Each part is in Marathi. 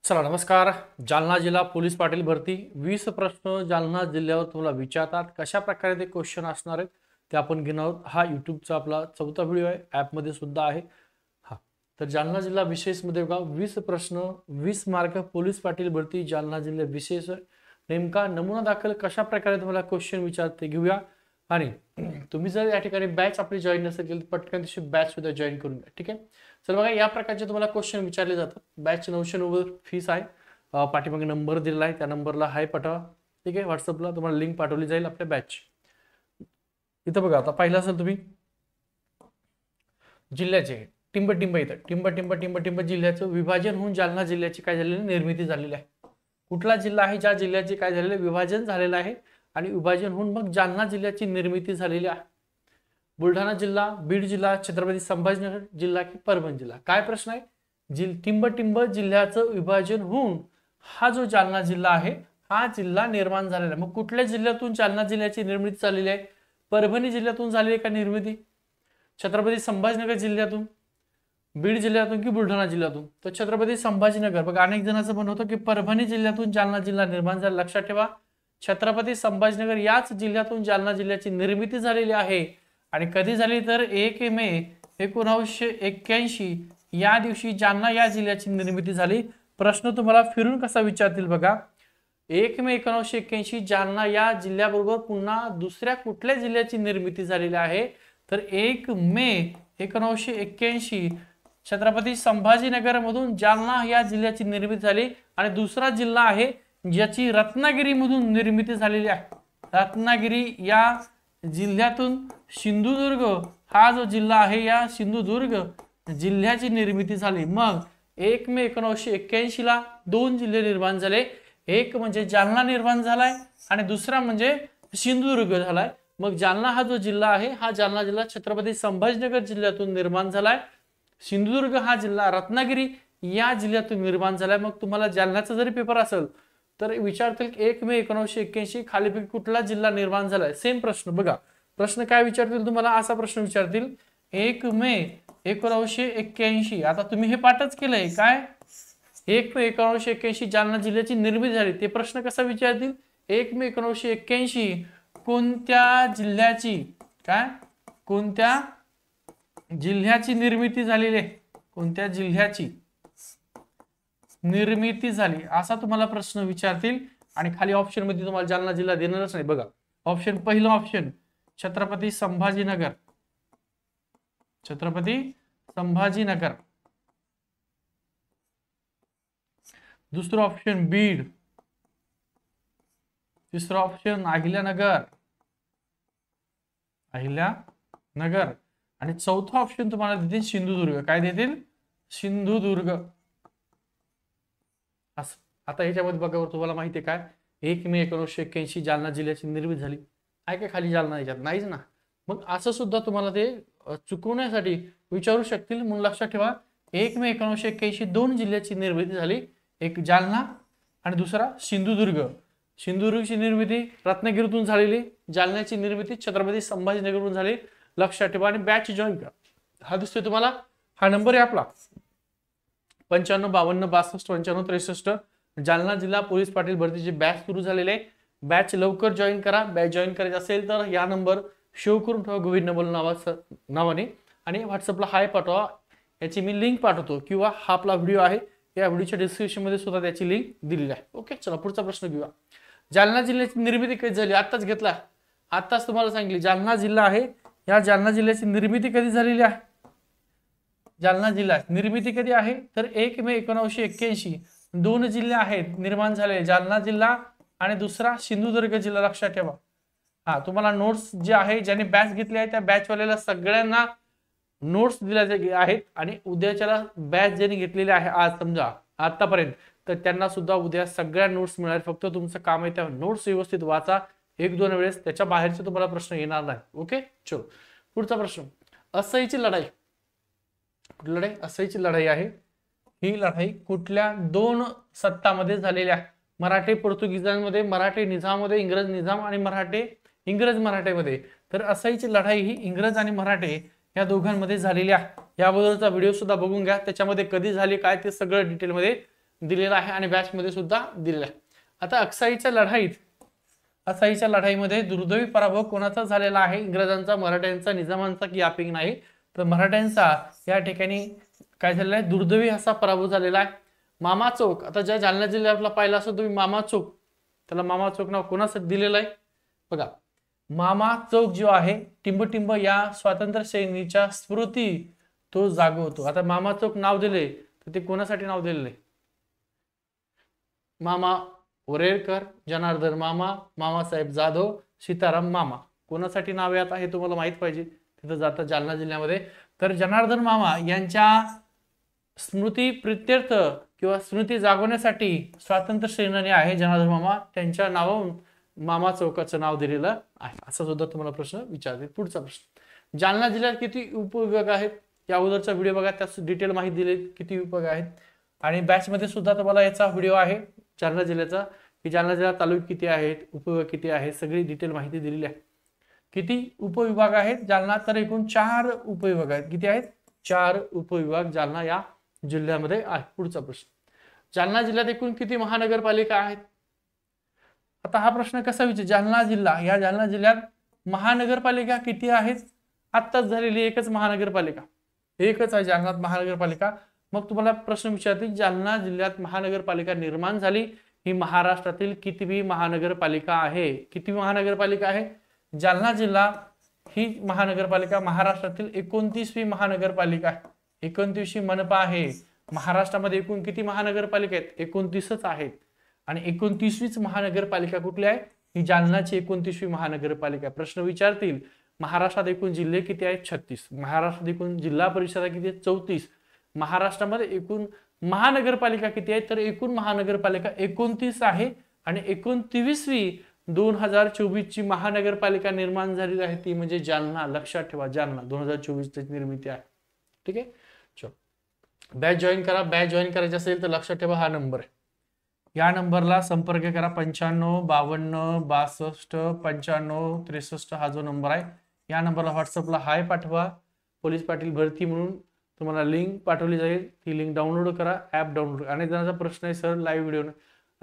चला नमस्कार. जालना जिल्हा पोलीस पाटील भरती 20 प्रश्न जालना जिल्ह्यावर तुम्हाला विचारतात. कशा प्रकारे ते क्वेश्चन असणार आहेत ते आपण घेणार आहोत. हा यूट्यूबचा आपला चौथा व्हिडिओ आहे, ॲपमध्ये सुद्धा आहे. हा तर जालना जिल्हा विशेषमध्ये बघा 20 प्रश्न 20 मार्क पोलीस पाटील भरती जालना जिल्हा विशेष. नेमका नमुना दाखल कशा प्रकारे तुम्हाला क्वेश्चन विचारते घेऊया. आणि तुम्ही जर या ठिकाणी बॅच आपली जॉईन नसेल केली तर पटकन तशी बॅच सुद्धा जॉईन करून घ्या. ठीक आहे. चल बघा या प्रकारचे तुम्हाला क्वेश्चन विचारले जातात. बॅच 990 फीस आहे. पाठीमागे नंबर दिलेला आहे, त्या नंबरला हाय पाठवा. ठीक आहे. व्हॉट्सअपला तुम्हाला लिंक पाठवली जाईल आपल्या बॅच. इथं बघा आता पाहिलं असेल तुम्ही जिल्ह्याचे टिंब टिंब इथं टिंब टिंब टिंब टिंब जिल्ह्याचं विभाजन होऊन जालना जिल्ह्याची काय झालेली निर्मिती झालेली आहे. कुठला जिल्हा आहे ज्या जिल्ह्याचे काय झालेलं विभाजन झालेलं आहे आणि विभाजन होऊन मग जालना जिल्ह्याची निर्मिती झालेली आहे. बुलढाणा जिल्हा, बीड जिल्हा, छत्रपती संभाजीनगर जिल्हा की परभणी जिल्हा. काय प्रश्न आहे. टिंब टिंब जिल्ह्याचं विभाजन होऊन हा जो जालना जिल्हा आहे हा जिल्हा निर्माण झालेला आहे. मग कुठल्या जिल्ह्यातून जालना जिल्ह्याची निर्मिती झालेली आहे. परभणी जिल्ह्यातून झालेली का निर्मिती, छत्रपती संभाजीनगर जिल्ह्यातून, बीड जिल्ह्यातून की बुलढाणा जिल्ह्यातून. तर छत्रपती संभाजीनगर. बघा अनेक जणांचं म्हणणं होतं की परभणी जिल्ह्यातून जालना जिल्हा निर्माण झाला. लक्षात ठेवा छत्रपती संभाजीनगर याच जिल्ह्यातून जालना जिल्ह्याची निर्मिती झालेली आहे. आणि कधी झाली तर 1 मे 1981 या दिवशी जालना या जिल्ह्याची निर्मिती झाली. प्रश्न तुम्हाला फिरून कसा विचारतील बघा. 1 मे 1981 जालना या जिल्ह्याबरोबर पुन्हा दुसऱ्या कुठल्या जिल्ह्याची निर्मिती झालेली आहे. तर 1 मे 1981 छत्रपती संभाजीनगर मधून जालना या जिल्ह्याची निर्मिती झाली. आणि दुसरा जिल्हा आहे ज्याची रत्नागिरी मधून निर्मिती झालेली आहे. रत्नागिरी या जिल्ह्यातून सिंधुदुर्ग हा जो जिल्हा आहे या सिंधुदुर्ग जिल्ह्याची निर्मिती झाली. मग 1 मे 1981 ला 2 जिल्हे निर्माण झाले. एक म्हणजे जालना निर्माण झालाय आणि दुसरा म्हणजे सिंधुदुर्ग झालाय. मग जालना हा जो जिल्हा आहे हा जालना जिल्हा छत्रपती संभाजीनगर जिल्ह्यातून निर्माण झालाय. सिंधुदुर्ग हा जिल्हा रत्नागिरी या जिल्ह्यातून निर्माण झालाय. मग तुम्हाला जालन्याचा जरी पेपर असेल तर विचारतील 1 मे 1981 खालीपैकी कुठला जिल्हा निर्माण झालाय. सेम प्रश्न बघा. प्रश्न काय विचारतील तुम्हाला, असा प्रश्न विचारतील 1 मे 1981. आता तुम्ही हे पाठच केलंय काय. 1 मे 1981 जालना जिल्ह्याची निर्मिती झाली. ते प्रश्न कसा विचारतील 1 मे 1981 कोणत्या जिल्ह्याची काय कोणत्या जिल्ह्याची निर्मिती झालेली आहे, कोणत्या जिल्ह्याची निर्मिती झाली असा तुम्हाला प्रश्न विचारतील. आणि खाली ऑप्शन मध्ये तुम्हाला जालना जिल्हा देणारच नाही. बघा ऑप्शन पहिलं ऑप्शन छत्रपती संभाजीनगर, छत्रपती संभाजीनगर. दुसरं ऑप्शन बीड, तिसरं ऑप्शन अहिल्यानगर, अहिल्यानगर. आणि चौथा ऑप्शन तुम्हाला देतील सिंधुदुर्ग. काय देतील सिंधुदुर्ग. असं आता ह्याच्यामध्ये बघा तुम्हाला माहिती आहे काय 1 मे 1981 जालना जिल्ह्याची निर्मिती झाली आहे का खाली जालना याच्यात नाहीच ना. मग असं सुद्धा तुम्हाला ते चुकवण्यासाठी विचारू शकतील. म्हणून लक्षात ठेवा 1 मे 1981 2 जिल्ह्याची निर्मिती झाली. एक जालना आणि दुसरा सिंधुदुर्ग. सिंधुदुर्गची निर्मिती रत्नागिरीतून झालेली, जालन्याची निर्मिती छत्रपती संभाजीनगरहून झाली. लक्षात ठेवा आणि बॅच जॉईन करा. हा दिसतोय तुम्हाला, हा नंबर आहे आपला 95 52 62 95 63. जालना जिल्हा पोलीस पाटील भरतीची बॅच सुरू झालेली आहे. बॅच लवकर जॉईन करा. बॅच जॉईन करायची असेल तर या नंबर सेव्ह करून ठेवा गोविंद नबल नावाने आणि व्हॉट्सअपला हाय पाठवा. याची मी लिंक पाठवतो किंवा हा आपला व्हिडिओ आहे या व्हिडिओच्या डिस्क्रिप्शन मध्ये सुद्धा त्याची लिंक दिलेली आहे. ओके चला पुढचा प्रश्न घेऊया. जालना जिल्ह्याची निर्मिती कधी झाली, आताच घेतला, आताच तुम्हाला सांगितली. जालना जिल्हा आहे या जालना जिल्ह्याची निर्मिती कधी झालेली आहे. जालना जिल्हा निर्मिती कधी आहे तर 1 मे 1981. 2 जिल्हे आहेत निर्माण झाले, जालना जिल्हा आणि दुसरा सिंधुदुर्ग जिल्हा. लक्षात ठेवा. हा तुम्हाला नोट्स जे आहे ज्यांनी बॅच घेतली आहे त्या बॅच वाल्याला सगळ्यांना नोट्स दिल्या आहेत. आणि उद्याच्याला बॅच ज्यांनी घेतलेली आहे आज समजा आतापर्यंत तर त्यांना सुद्धा उद्या सगळ्या नोट्स मिळाल. फक्त तुमचं काम आहे त्या नोट्स व्यवस्थित वाचा 1-2 वेळेस, त्याच्या बाहेरचे तुम्हाला प्रश्न येणार नाही. ओके चलो पुढचा प्रश्न. असईची लढाई, कुठली लढाई, असईची लढाई आहे. ही लढाई कुठल्या 2 सत्तामध्ये झालेली आहे. मराठे पोर्तुगीजांमध्ये, मराठे निजाममध्ये, इंग्रज निजाम आणि इंग्रज मराठेमध्ये. तर असईची लढाई ही इंग्रज आणि मराठे या दोघांमध्ये झालेली आहे. याबद्दलचा व्हिडिओ सुद्धा बघून घ्या, त्याच्यामध्ये कधी झाली काय ते सगळं डिटेलमध्ये दिलेला आहे आणि बॅच मध्ये सुद्धा दिलेला आहे. आता अक्साईच्या लढाईमध्ये दुर्दैवी पराभव कोणाचा झालेला आहे? इंग्रजांचा, मराठ्यांचा, निजामांचा की यापैकी नाही? तर मराठ्यांचा या ठिकाणी काय झालेला आहे? दुर्दैवी असा पराभव झालेला आहे. मामा चौक, आता ज्या जालना जिल्ह्यातला पाहिला असं तुम्ही मामा चौक, त्याला मामा चौक नाव कोणासाठी दिलेलं आहे? बघा, मामा चौक जो आहे टिंबटिंब या स्वातंत्र्य सैनिकाच्या स्मृती तो जागवतो. आता मामा चौक नाव दिले तर ते कोणासाठी नाव दिलेलं आहे? मामा वरेरकर, जनार्दन मामा, मामासाहेब जाधव, सीताराम मामा, कोणासाठी नाव आहे आता हे तुम्हाला माहित पाहिजे. तिथं जातात जालना जिल्ह्यामध्ये. तर जनार्दन मामा यांच्या स्मृती प्रित्यर्थ किंवा स्मृती जागवण्यासाठी स्वातंत्र्य सेनानी आहे जनार्दन मामा, त्यांच्या नावावरून मामा चौकाचं नाव दिलेलं आहे. असा सुद्धा तुम्हाला प्रश्न विचारते. पुढचा प्रश्न, जालना जिल्ह्यात किती उपविभाग आहेत? या अगोदरचा व्हिडिओ बघा, त्यात डिटेल माहिती दिली किती उपविभाग आहेत. आणि बॅच मध्ये सुद्धा तुम्हाला याचा व्हिडिओ आहे जालना जिल्ह्याचा, की जालना जिल्ह्यात तालुके किती आहेत, उपविभाग किती आहेत, सगळी डिटेल माहिती दिलेली आहे. किती उपविभाग आहेत जालना? तर एकूण 4 उपविभाग आहेत. किती आहेत? 4 उपविभाग जालना या जिल्ह्यामध्ये आहे. पुढचा प्रश्न, जालना जिल्ह्यात एकूण किती महानगरपालिका आहेत? आता हा प्रश्न कसा विचार, जालना जिल्हा, या जालना जिल्ह्यात महानगरपालिका किती आहेत? आत्ताच झालेली एकच महानगरपालिका, एकच आहे जालन्यात महानगरपालिका. मग तुम्हाला प्रश्न विचारतील, जालना जिल्ह्यात महानगरपालिका निर्माण झाली ही महाराष्ट्रातील कितवी महानगरपालिका आहे? किती महानगरपालिका आहे? जालना जिल्हा ही महानगरपालिका महाराष्ट्रातील 29वी महानगरपालिका आहे. 29वी मनपा आहे. महाराष्ट्रामध्ये एकूण किती महानगरपालिका आहेत? 29च आहेत. आणि 29वीच महानगरपालिका कुठली आहे? ही जालनाची 29वी महानगरपालिका. प्रश्न विचारतील, महाराष्ट्रात एकूण जिल्हे किती आहेत? 36. महाराष्ट्रात एकूण जिल्हा परिषदा किती आहेत? 34. महाराष्ट्रामध्ये एकूण महानगरपालिका किती आहेत? तर एकूण महानगरपालिका 29 आहे. आणि 29वी 2024 ची महानगरपालिका निर्माण झालेली आहे ती म्हणजे जालना. लक्षात ठेवा, जालना 2024 ची निर्मिती आहे. ठीक आहे. चलो, बॅच जॉईन करा. बॅच जॉईन करायची असेल तर लक्षात ठेवा हा नंबर आहे. या नंबरला संपर्क करा. 95 52 62 95 63 हा जो नंबर आहे, या नंबरला व्हॉट्सअपला हाय पाठवा. पोलीस पाटील भरती म्हणून तुम्हाला लिंक पाठवली जाईल. ती लिंक डाउनलोड करा, ऍप डाउनलोड. आणि जणांचा प्रश्न आहे सर लाईव्ह व्हिडिओ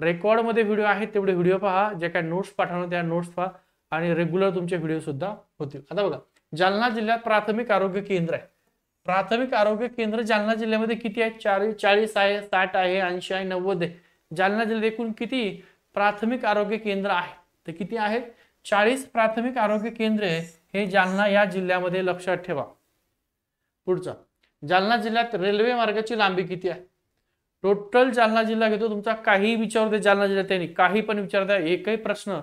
रेकॉर्ड मध्ये व्हिडिओ आहेत तेवढे व्हिडिओ पहा, जे काय नोट्स पाठवणार त्या नोट्स पहा, आणि रेग्युलर तुमचे व्हिडिओ सुद्धा होतील. आता बघा, जालना जिल्ह्यात प्राथमिक आरोग्य केंद्र आहे. प्राथमिक आरोग्य केंद्र जालना जिल्ह्यामध्ये किती आहेत? 40 आहे, 60 आहे, 80 आहे, 90 आहे. जालना जिल्ह्यात एकूण किती प्राथमिक आरोग्य केंद्र आहे? तर किती आहेत? 40 प्राथमिक आरोग्य केंद्र हे जालना या जिल्ह्यामध्ये. लक्षात ठेवा. पुढचा, जालना जिल्ह्यात रेल्वे मार्गाची लांबी किती आहे? टोटल जालना जिल्हा घेतो तुमचा, काही विचारते जालना जिल्ह्यात त्यांनी, काही पण विचारता, एकही प्रश्न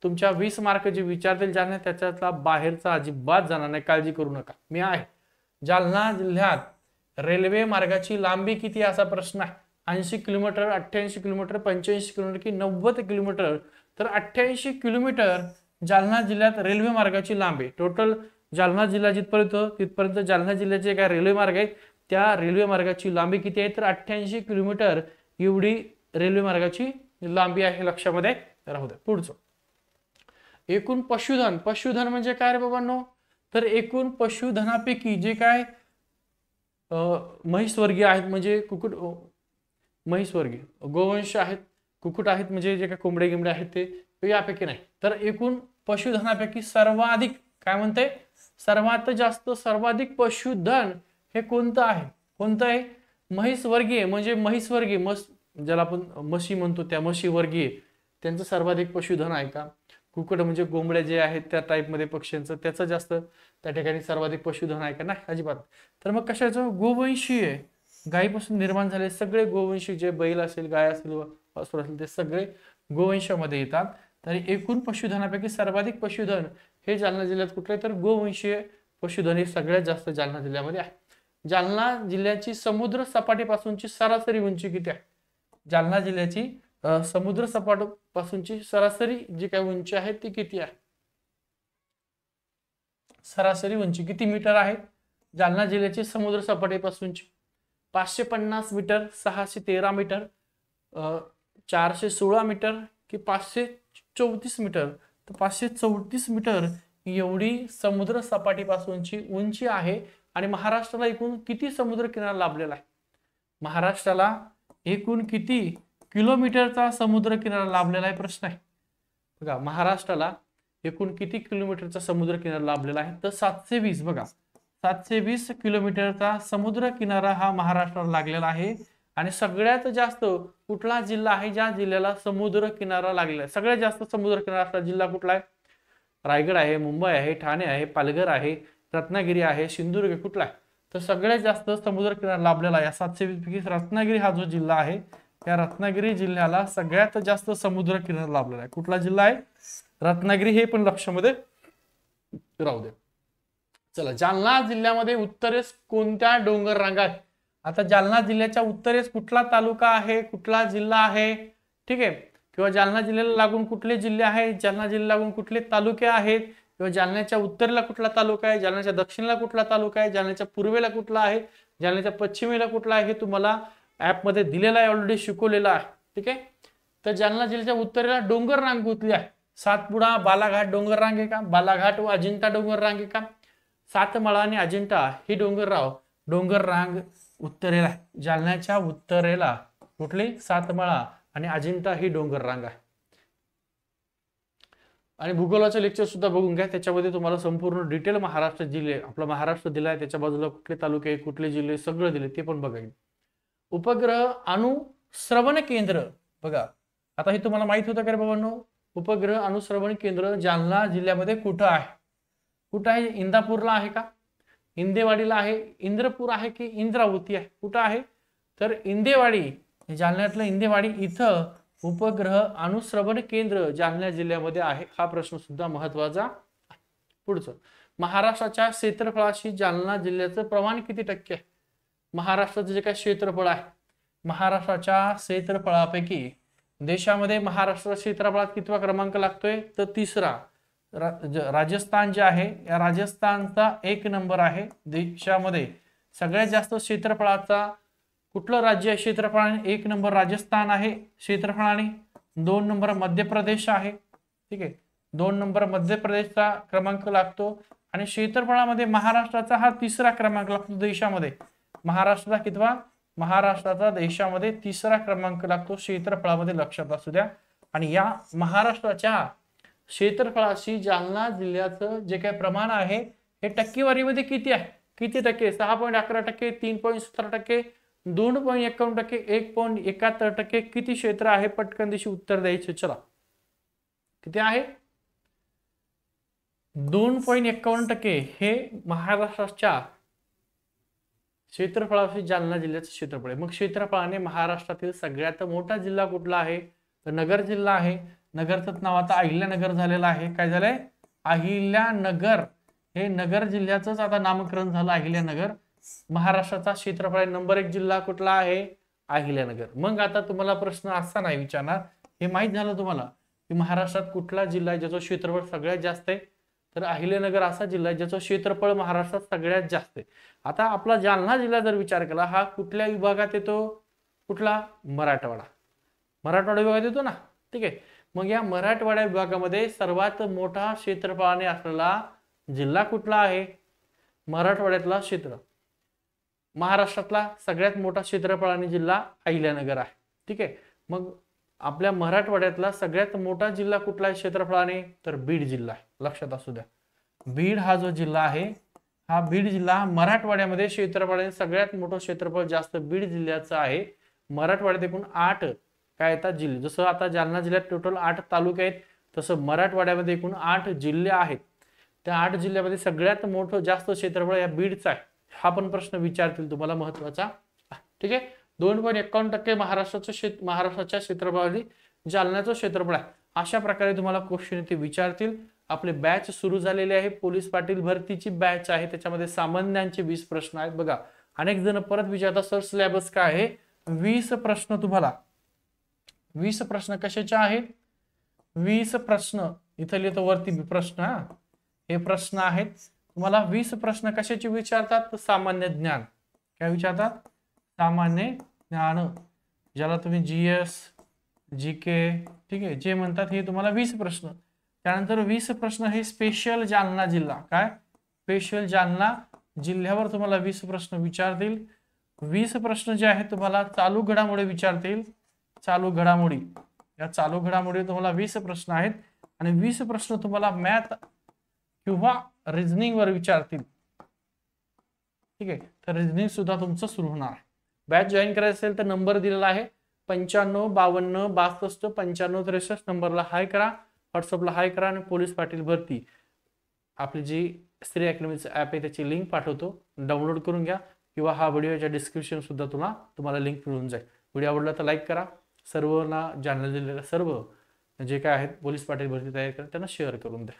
तुमच्या 20 मार्क जे विचारतील जालना त्याच्यातला बाहेरचा अजिबात जाणार नाही, काळजी करू नका, मी आहे. जालना जिल्ह्यात रेल्वे मार्गाची लांबी किती असा प्रश्न आहे. 80 किलोमीटर, 88 किलोमीटर, 85 किलोमीटर की 90 किलोमीटर? तर 88 किलोमीटर जालना जिल्ह्यात रेल्वे मार्गाची लांबी. टोटल जालना जिल्हा तिथपर्यंत जालना जिल्ह्याचे काय रेल्वे मार्ग आहेत, त्या रेल्वे मार्गाची लांबी किती आहे? तर 88 किलोमीटर एवढी रेल्वे मार्गाची लांबी आहे. लक्षामध्ये राहू द्या. पुढचं, एकूण पशुधन. पशुधन म्हणजे काय रे बाबांनो? तर एकूण पशुधनापैकी जे काय म्हैसवर्गीय आहेत म्हणजे कुकुट, म्हैसवर्गीय गोवंश आहेत, कुकुट आहेत म्हणजे जे काय कोंबडे गिंबडे आहेत ते यापैकी नाही. तर एकूण पशुधनापैकी सर्वाधिक काय म्हणते? सर्वात जास्त सर्वाधिक पशुधन हे कोणतं आहे? कोणतं आहे? म्हैसवर्गीय म्हणजे म्हैसवर्गीय ज्याला आपण म्हशी म्हणतो त्या म्हशी वर्गीय त्यांचं सर्वाधिक पशुधन आहे का? कुकुट म्हणजे कोंबड्या जे आहेत त्या टाईप मध्ये पक्ष्यांचं त्याचं जास्त त्या ठिकाणी सर्वाधिक पशुधन आहे का? नाही, अजिबात. तर मग कशाचं? गोवंशीय, गायीपासून निर्माण झाले सगळे गोवंशी, जे बैल असेल, गाय असेल, वासरू असेल, ते सगळे गोवंशामध्ये येतात. तर एकूण पशुधनापैकी सर्वाधिक पशुधन हे जालना जिल्ह्यात कुठले? तर गोवंशीय पशुधन हे सगळ्यात जास्त जालना जिल्ह्यामध्ये आहे. जालना जिल्ह्याची समुद्र सपाटीपासूनची सरासरी उंची किती आहे? जालना जिल्ह्याची समुद्र सपाटीपासूनची सरासरी जी काय उंची आहे ती किती आहे? सरासरी उंची किती मीटर आहे? जालना जिल्ह्याची समुद्र सपाटीपासूनची 550 मीटर, 613 मीटर, 416 मीटर की 534 मीटर? तर 534 मीटर एवढी समुद्र सपाटीपासूनची उंची आहे. आणि महाराष्ट्राला एकूण किती समुद्र किनारा लाभलेला आहे? महाराष्ट्राला एकूण किती किलोमीटरचा समुद्र किनारा लाभलेला आहे प्रश्न आहे बघा. महाराष्ट्राला एकूण किती किलोमीटरचा समुद्र किनारा लाभलेला आहे तर 720 बघा. 720 किलोमीटरचा समुद्र किनारा हा महाराष्ट्राला लागलेला आहे. आणि सगळ्यात जास्त कुठला जिल्हा आहे ज्या जिल्ह्याला समुद्र किनारा लागलेला आहे? सगळ्यात जास्त समुद्र किनारा असलेला जिल्हा कुठला आहे? रायगड आहे, मुंबई आहे, ठाणे आहे, पालघर आहे, रत्नागिरी आहे, सिंधुदुर्ग कुठला आहे? तर सगळ्यात जास्त समुद्र किनारा लाभलेला आहे 720 पैकी रत्नागिरी हा जो जिल्हा आहे त्या रत्नागिरी जिल्ह्याला सगळ्यात जास्त समुद्र किनारा लाभलेला आहे. कुठला जिल्हा आहे? रत्नागिरी. हे पण लक्षामध्ये राहू दे. चला, जालना जिल्ह्यामध्ये उत्तरेस कोणत्या डोंगर रांगा आहेत? आता जालना जिल्ह्याच्या उत्तरेस कुठला तालुका आहे, कुठला जिल्हा आहे, ठीक आहे, किंवा जालना जिल्ह्याला लागून कुठले जिल्हे आहेत, जालना जिल्ह्याला लागून कुठले तालुके आहेत, किंवा जालन्याच्या उत्तरेला कुठला तालुका आहे, जालन्याच्या दक्षिणेला कुठला तालुका आहे, जालन्याच्या पूर्वेला कुठला आहे, जालन्याच्या पश्चिमेला कुठला आहे, हे तुम्हाला ऍप मध्ये दिलेला आहे, ऑलरेडी शिकवलेला आहे. ठीक आहे. तर जालना जिल्ह्याच्या उत्तरेला डोंगर रांग कुठली आहे? सातपुडा, बालाघाट डोंगर रांग आहे का? बालाघाट व अजिंठा डोंगर रांग आहे का? सातमाळा आणि अजिंठा ही डोंगर रांग उत्तरेला आहे. जालन्याच्या उत्तरेला कुठली? सातमाळा आणि अजिंठा ही डोंगर रांग आहे. आणि भूगोलाचे लेक्चर सुद्धा बघून घ्या, त्याच्यामध्ये तुम्हाला संपूर्ण डिटेल महाराष्ट्र जिल्हे, आपला महाराष्ट्र दिला आहे, त्याच्या बाजूला कुठले तालुके, कुठले जिल्हे सगळं दिले ते पण बघा. उपग्रह अणुश्रवण केंद्र बघा. आता हे तुम्हाला माहित होतं का रे बाबांनो? उपग्रह अणुश्रवण केंद्र जालना जिल्ह्यामध्ये कुठं आहे? कुठं आहे? इंदापूरला आहे का? इंदेवाडीला आहे? इंद्रपूर आहे की इंद्रावती आहे? कुठं आहे? तर इंदेवाडी, जालन्यातलं इंदेवाडी इथं उपग्रह अणुश्रवण केंद्र जालना जिल्ह्यामध्ये आहे. हा प्रश्न सुद्धा महत्वाचा. पुढचं, महाराष्ट्राच्या क्षेत्रफळाशी जालना जिल्ह्याचं प्रमाण किती टक्के आहे? महाराष्ट्राचं जे काय क्षेत्रफळ आहे, महाराष्ट्राच्या क्षेत्रफळापैकी देशामध्ये महाराष्ट्र क्षेत्रफळात कितवा क्रमांक लागतोय? तर तिसरा. राजस्थान जे आहे या राजस्थानचा 1 नंबर आहे देशामध्ये. सगळ्यात जास्त क्षेत्रफळाचा कुठलं राज्य आहे क्षेत्रफळाने? 1 नंबर राजस्थान आहे क्षेत्रफळाने. 2 नंबर मध्य प्रदेश आहे. ठीक आहे, 2 नंबर मध्य प्रदेशचा क्रमांक लागतो. आणि क्षेत्रफळामध्ये महाराष्ट्राचा हा तिसरा क्रमांक लागतो देशामध्ये. महाराष्ट्राचा कितवा? महाराष्ट्राचा देशामध्ये तिसरा क्रमांक लागतो क्षेत्रफळामध्ये, लक्षात असू द्या. आणि या महाराष्ट्राच्या क्षेत्रफळाशी जालना जिल्ह्याचं जे काही प्रमाण आहे हे टक्केवारीमध्ये किती आहे? किती टक्के? 6.11%, 3.17%, 2.51%, 1.71%. किती क्षेत्र आहे? पटकन दिवशी उत्तर द्यायचे. चला, किती आहे? 2.51% हे महाराष्ट्राच्या क्षेत्रफळाशी जालना जिल्ह्याचं क्षेत्रफळ आहे. मग क्षेत्रफळाने महाराष्ट्रातील सगळ्यात मोठा जिल्हा कुठला आहे? तर नगर जिल्हा आहे. नगरचं नाव आता अहिल्यानगर झालेलं आहे. काय झालंय? अहिल्यानगर. हे नगर जिल्ह्याचंच आता नामकरण झालं अहिल्यानगर. महाराष्ट्राचा क्षेत्रफळ नंबर 1 जिल्हा कुठला आहे? अहिल्यानगर. मग आता तुम्हाला प्रश्न असा नाही विचारणार, हे माहित झालं तुम्हाला की महाराष्ट्रात कुठला जिल्हा आहे ज्याचं क्षेत्रफळ सगळ्यात जास्त आहे? तर अहिल्यानगर असा जिल्हा आहे ज्याचं क्षेत्रफळ महाराष्ट्रात सगळ्यात जास्त आहे. आता आपला जालना जिल्हा जर विचार केला, हा कुठल्या विभागात येतो? कुठला? मराठवाडा. मराठवाडा विभागात येतो ना. ठीक आहे. मग या मराठवाडा विभागामध्ये सर्वात मोठा क्षेत्रफळाने असलेला जिल्हा कुठला आहे? मराठवाड्यातला क्षेत्र. महाराष्ट्रातला सगळ्यात मोठा क्षेत्रफळाने जिल्हा अहिल्यानगर आहे. ठीक आहे. मग आपल्या मराठवाड्यातला सगळ्यात मोठा जिल्हा कुठला आहे क्षेत्रफळाने? तर बीड जिल्हा आहे. लक्षात असू द्या, बीड हा जो जिल्हा आहे, हा बीड जिल्हा मराठवाड्यामध्ये क्षेत्रफळाने सगळ्यात मोठं क्षेत्रफळ जास्त बीड जिल्ह्याचं आहे. मराठवाड्यात एकूण 8 काय येतात जिल्हे. जसं आता जालना जिल्ह्यात टोटल 8 तालुके आहेत, तसं मराठवाड्यामध्ये एकूण 8 जिल्हे आहेत. त्या 8 जिल्ह्यामध्ये सगळ्यात मोठं जास्त क्षेत्रफळ या बीडचं आहे. हा पण प्रश्न विचारतील तुम्हाला, महत्वाचा. ठीक आहे. 2.51% महाराष्ट्राच्या क्षेत्रफळाने जालन्याचं क्षेत्रफळ आहे. अशा प्रकारे तुम्हाला क्वेश्चन ते विचारतील. आपले बॅच सुरू झालेले आहे, पोलीस पाटील भरतीची बॅच आहे. त्याच्यामध्ये सामान्यांचे 20 प्रश्न आहेत. बघा, अनेक जण परत विचारतात सर सिलेबस काय आहे? 20 प्रश्न तुम्हाला. 20 प्रश्न कशाचे आहेत? 20 प्रश्न इथं लिहितो वरती प्रश्न. हे प्रश्न आहेत तुम्हाला. 20 प्रश्न कशाचे विचारतात? सामान्य ज्ञान. काय विचारतात? सामान्य ज्ञान, ज्याला तुम्ही GS GK ठीक आहे जे म्हणतात, हे तुम्हाला 20 प्रश्न. त्यानंतर 20 प्रश्न हे स्पेशल जालना जिल्हा. काय? स्पेशल जालना जिल्ह्यावर तुम्हाला 20 प्रश्न विचारतील. 20 प्रश्न जे आहेत तुम्हाला चालू घडामोडी विचारतील. चालू घडामोडी, या चालू घडामोडी तुम्हाला 20 प्रश्न आहेत आणि 20 प्रश्न तुम्हाला मॅथ किंवा रिझनिंग वर विचारतील. ठीक आहे, तर रिझनिंग सुद्धा तुमचं सुरू होणार आहे. बॅच जॉईन करायचं असेल तर नंबर दिलेला आहे 955262 9563 नंबरला हाय करा, व्हॉट्सअपला हाय करा आणि पोलीस पाटील भरती आपली जी श्री अकॅडमीचं ॲप आहे त्याची लिंक पाठवतो, डाउनलोड करून घ्या किंवा हा व्हिडिओच्या डिस्क्रिप्शन सुद्धा तुम्हाला लिंक मिळून जाईल. व्हिडिओ आवडला तर लाईक करा, सर्वांना जाणलं दिलेलं सर्व जे काय आहेत पोलीस पाटील भरती तयार करा त्यांना शेअर करून द्या.